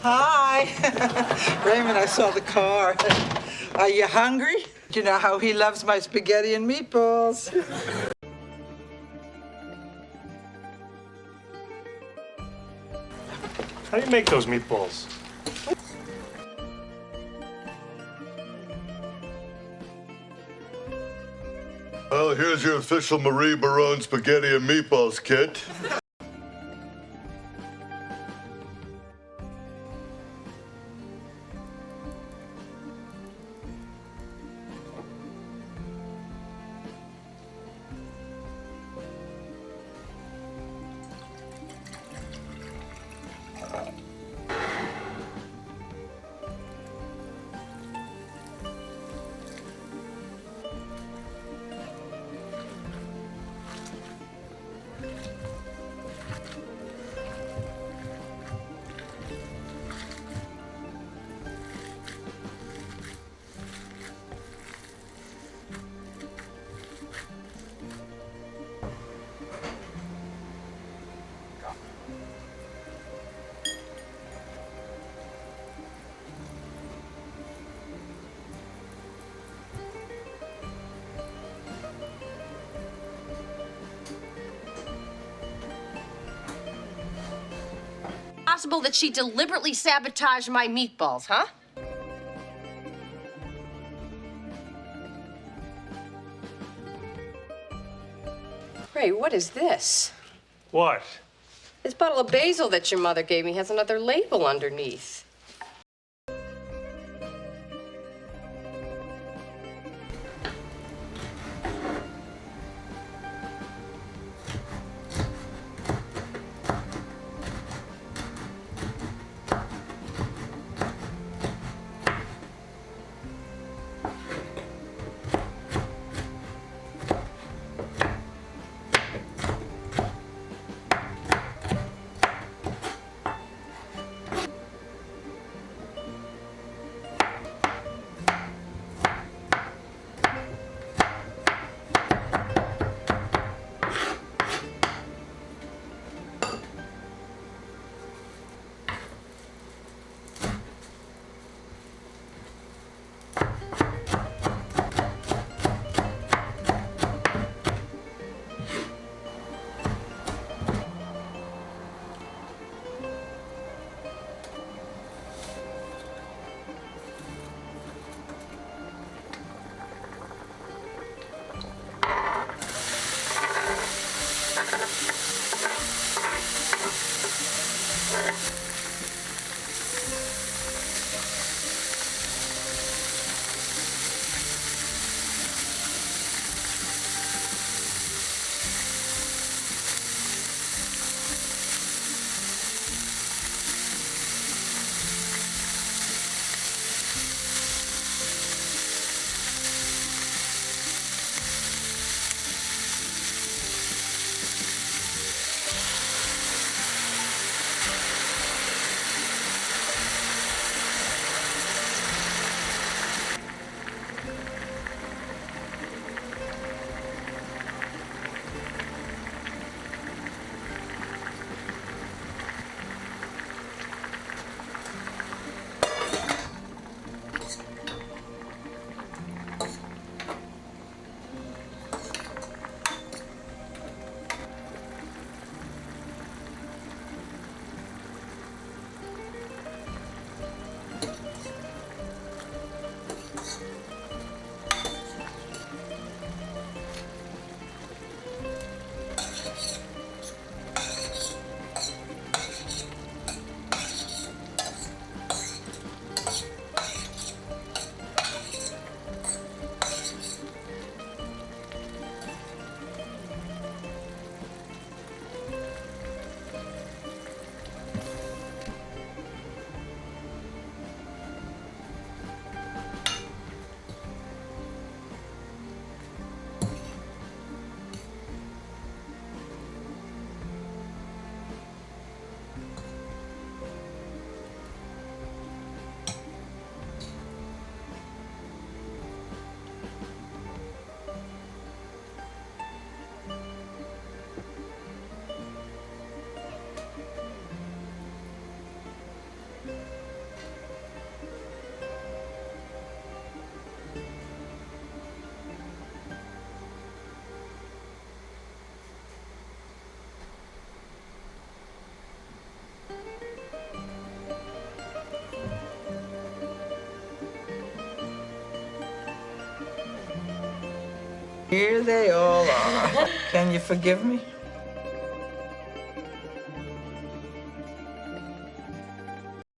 Hi. Raymond, I saw the car. Are you hungry? You know how he loves my spaghetti and meatballs. How do you make those meatballs? Well, here's your official Marie Barone spaghetti and meatballs kit. Possible that she deliberately sabotaged my meatballs, huh? Ray, what is this? What? This bottle of basil that your mother gave me has another label underneath. Here they all are. Can you forgive me?